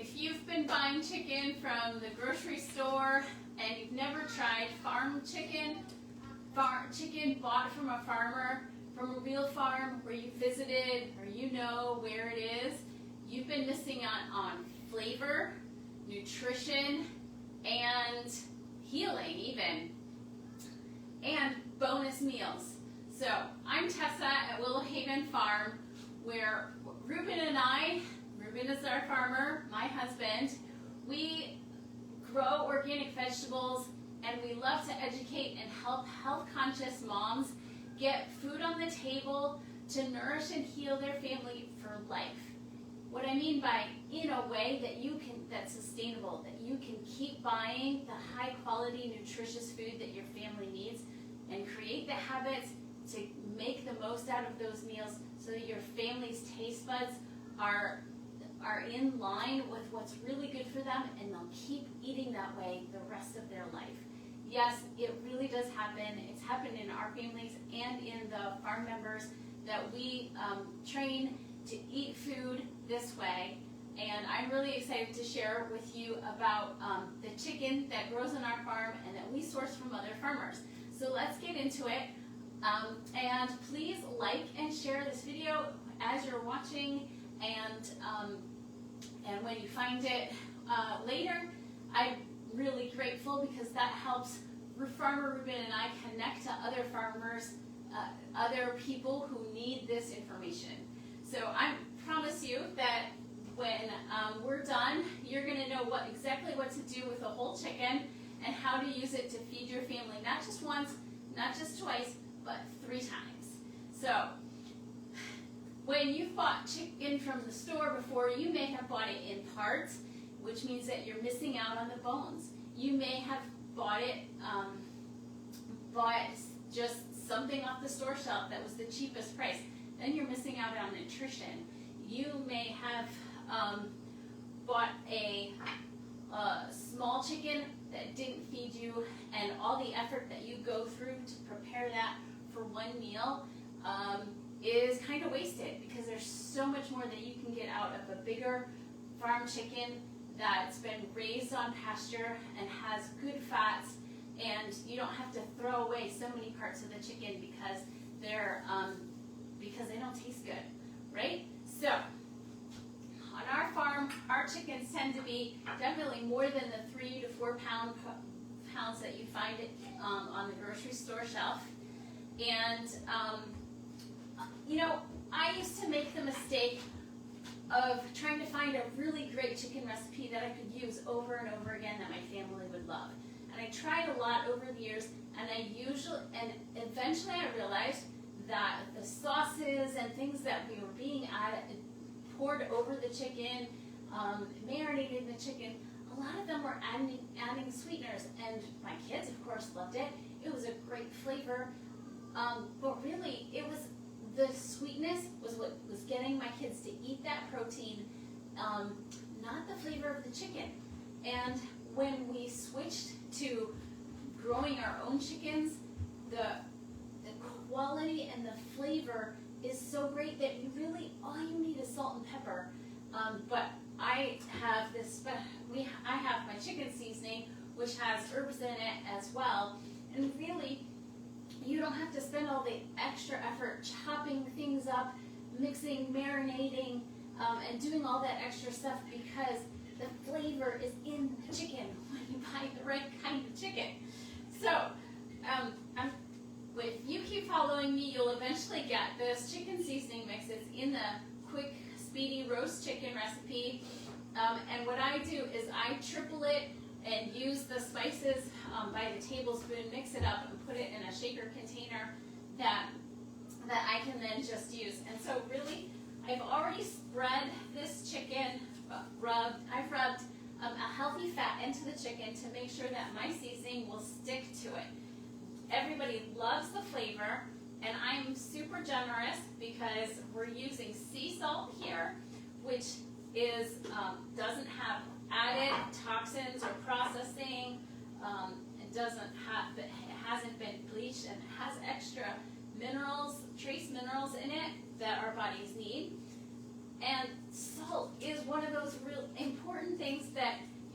If you've been buying chicken from the grocery store and you've never tried farm chicken bought from a farmer, from a real farm where you visited or you know where it is, you've been missing out on flavor, nutrition, and healing even, and bonus meals. So I'm Tessa at Willow Haven Farm, where Reuben and I, Reuben is our farmer, my husband, we grow organic vegetables, and we love to educate and help health-conscious moms get food on the table to nourish and heal their family for life. What I mean by in a way that's sustainable, that you can keep buying the high-quality, nutritious food that your family needs and create the habits to make the most out of those meals so that your family's taste buds are in line with what's really good for them, and they'll keep eating that way the rest of their life. Yes, it really does happen. It's happened in our families and in the farm members that we train to eat food this way. And I'm really excited to share with you about the chicken that grows on our farm and that we source from other farmers. So let's get into it. And please like and share this video as you're watching, and when you find it later, I'm really grateful because that helps farmer Reuben and I connect to other farmers, other people who need this information. So I promise you that when we're done, you're going to know exactly what to do with a whole chicken and how to use it to feed your family, not just once, not just twice, but 3 times. So when you've bought chicken from the store before, you may have bought it in parts, which means that you're missing out on the bones. You may have bought just something off the store shelf that was the cheapest price. Then you're missing out on nutrition. You may have bought a small chicken that didn't feed you, and all the effort that you go through to prepare that for one meal is kind of wasted, because there's so much more that you can get out of a bigger farm chicken that's been raised on pasture and has good fats, and you don't have to throw away so many parts of the chicken because they don't taste good, right? So on our farm, our chickens tend to be definitely more than the 3 to 4 pounds that you find on the grocery store shelf. And I used to make the mistake of trying to find a really great chicken recipe that I could use over and over again that my family would love. And I tried a lot over the years, and eventually I realized that the sauces and things that we were being poured over the chicken, marinated the chicken, a lot of them were adding sweeteners, and my kids, of course, loved it. It was a great flavor, but really, the sweetness was what was getting my kids to eat that protein, not the flavor of the chicken. And when we switched to growing our own chickens, the quality and the flavor is so great that all you need is salt and pepper. But I have I have my chicken seasoning, which has herbs in it as well, and really, you don't have to spend all the extra effort chopping things up, mixing, marinating, and doing all that extra stuff, because the flavor is in the chicken when you buy the right kind of chicken. So if you keep following me, you'll eventually get this chicken seasoning mix. It's in the quick, speedy roast chicken recipe. And what I do is I triple it and use the spices by the tablespoon, mix it up, and put it in a shaker container that I can then just use. And so really, I've already spread this chicken, I've rubbed a healthy fat into the chicken to make sure that my seasoning will stick to it. Everybody loves the flavor, and I'm super generous because we're using sea salt here, which doesn't have added toxins or processing. It hasn't been bleached, and it has extra minerals, trace minerals in it that our bodies need. And salt is one of those real important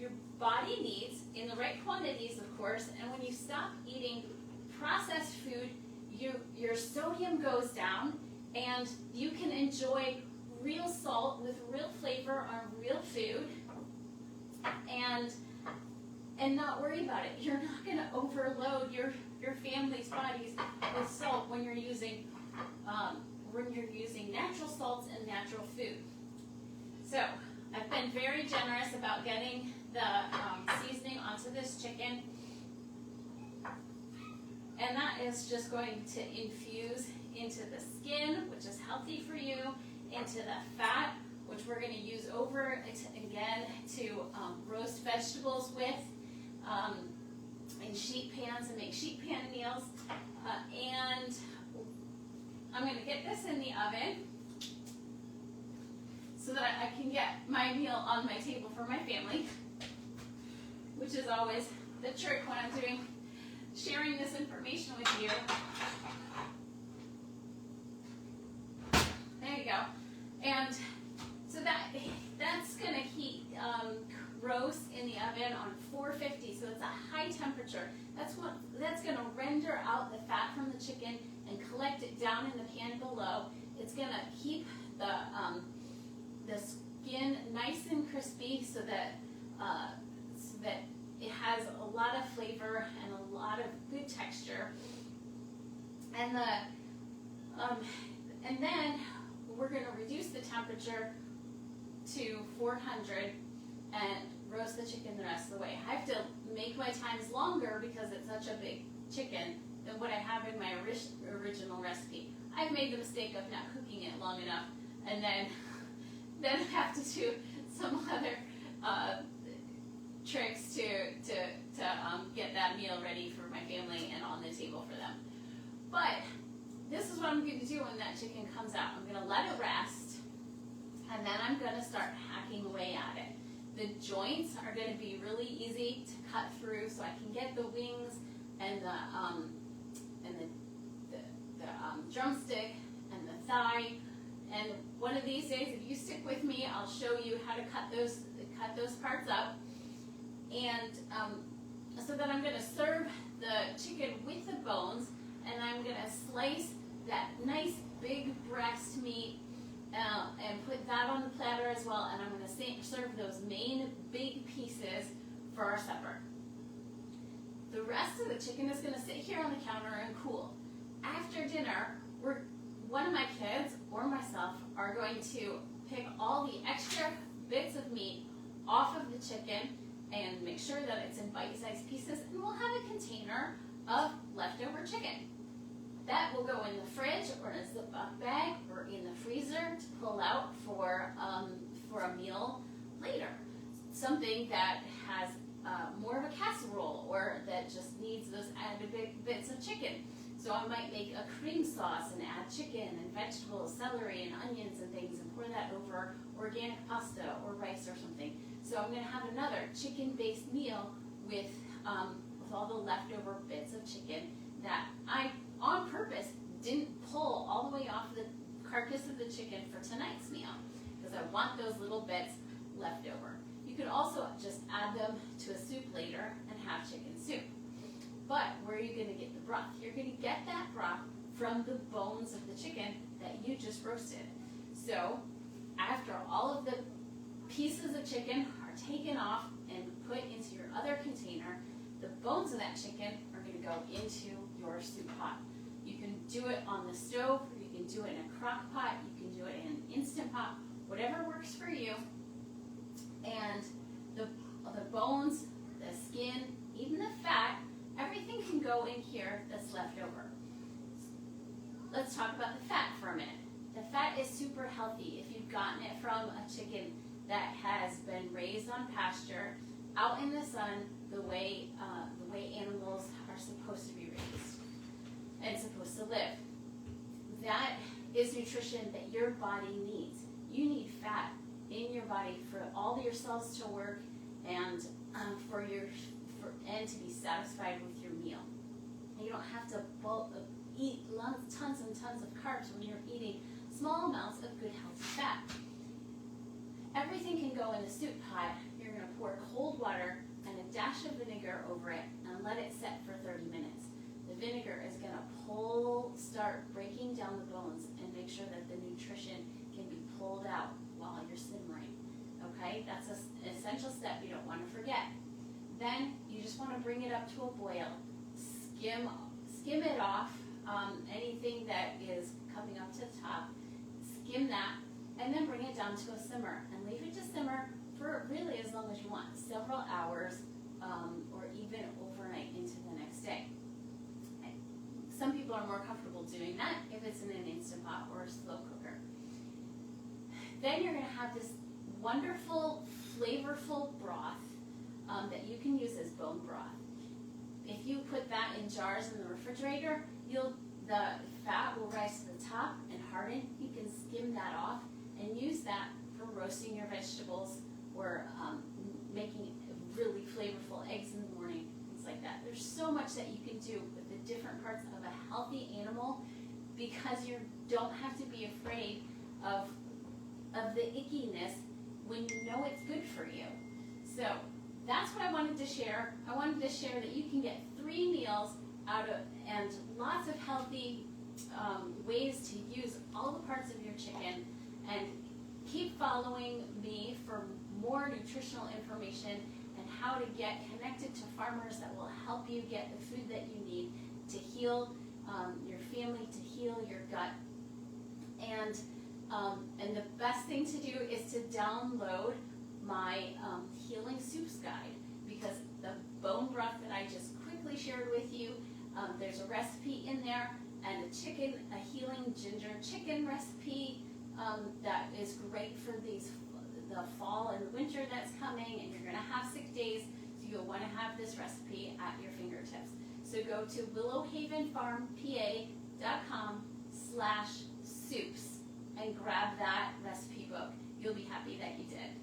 your body needs in the right quantities, of course, and when you stop eating processed food, your sodium goes down, and you can enjoy real salt with real flavor on real food, and not worry about it. You're not going to overload your family's bodies with salt when you're using natural salts and natural food. So I've been very generous about getting the seasoning onto this chicken, and that is just going to infuse into the skin, which is healthy for you, into the fat, which we're going to use over again to roast vegetables with in sheet pans and make sheet pan meals. And I'm going to get this in the oven so that I can get my meal on my table for my family, which is always the trick when I'm sharing this information with you. There you go. And so that's going to heat roast in the oven on 450, so it's a high temperature. That's going to render out the fat from the chicken and collect it down in the pan below. It's going to keep the skin nice and crispy so that it has a lot of flavor and a lot of good texture. And then we're going to reduce the temperature to 400 and roast the chicken the rest of the way. I have to make my times longer because it's such a big chicken than what I have in my original recipe. I've made the mistake of not cooking it long enough, and then have to do some other tricks to get that meal ready for my family and on the table for them. But this is what I'm going to do when that chicken comes out. I'm going to let it rest, and then I'm going to start hacking away at it. The joints are going to be really easy to cut through, so I can get the wings and the drumstick and the thigh. And one of these days, if you stick with me, I'll show you how to cut those parts up. And so then I'm going to serve the chicken with the bones, and I'm going to slice that nice big breast meat and put that on the platter as well. And I'm going to serve those main big pieces for our supper. The rest of the chicken is going to sit here on the counter and cool. After dinner, one of my kids or myself are going to pick all the extra bits of meat off of the chicken and make sure that it's in bite-sized pieces, and we'll have a container of leftover chicken. That will go in the fridge or in a Ziploc bag or in the freezer to pull out for a meal later. Something that has more of a casserole or that just needs those added bits of chicken. So I might make a cream sauce and add chicken and vegetables, celery and onions and things, and pour that over organic pasta or rice or something. So I'm going to have another chicken-based meal with all the leftover bits of chicken that I, on purpose, didn't pull all the way off the carcass of the chicken for tonight's meal, because I want those little bits left over. You could also just add them to a soup later and have chicken soup. But where are you going to get the broth? You're going to get that broth from the bones of the chicken that you just roasted. So after all of the pieces of chicken are taken off and put into your other container, the bones of that chicken are going to go into your soup pot. You can do it on the stove, or you can do it in a crock pot, you can do it in an Instant Pot, whatever works for you. And the bones, the skin, even the fat, everything can go in here that's left over. Let's talk about the fat for a minute. The fat is super healthy if you've gotten it from a chicken that has been raised on pasture, out in the sun, the way animals are supposed to be raised and supposed to live. That is nutrition that your body needs. You need fat in your body for all your cells to work and and to be satisfied with your meal. You don't have to eat tons and tons of carbs when you're eating small amounts of good healthy fat. Everything can go in the soup pot. You're going to pour cold water and a dash of vinegar over it and let it set for 30 minutes. The vinegar is going to start breaking down the bones and make sure that the nutrition can be pulled out while you're simmering. Okay, that's an essential step you don't want to forget. Then you just want to bring it up to a boil. Skim it off, anything that is coming up to the top. Skim that, and then bring it down to a simmer and leave it to simmer for really as long as you want, several hours, or even overnight into the next day. Some people are more comfortable doing that if it's in an Instant Pot or a slow cooker. Then you're going to have this wonderful, flavorful broth that you can use as bone broth. If you put that in jars in the refrigerator, the fat will rise to the top and harden. You can skim that off and use that for roasting your vegetables or making really flavorful eggs in the morning, things like that. There's so much that you can do with the different parts of a healthy animal because you don't have to be afraid of the ickiness when you know it's good for you. So that's what I wanted to share. I wanted to share that you can get 3 meals and lots of healthy ways to use all the parts of your chicken, and keep following me for more nutritional information and how to get connected to farmers that will help you get the food that you need to heal your family, to heal your gut. And the best thing to do is to download my Healing Soups Guide, because the bone broth that I just quickly shared with you, there's a recipe in there, and a healing ginger chicken recipe that is great for the fall and the winter that's coming, and you're going to have sick days, so you'll want to have this recipe at your fingertips. So go to willowhavenfarmpa.com/soups and grab that recipe book. You'll be happy that you did.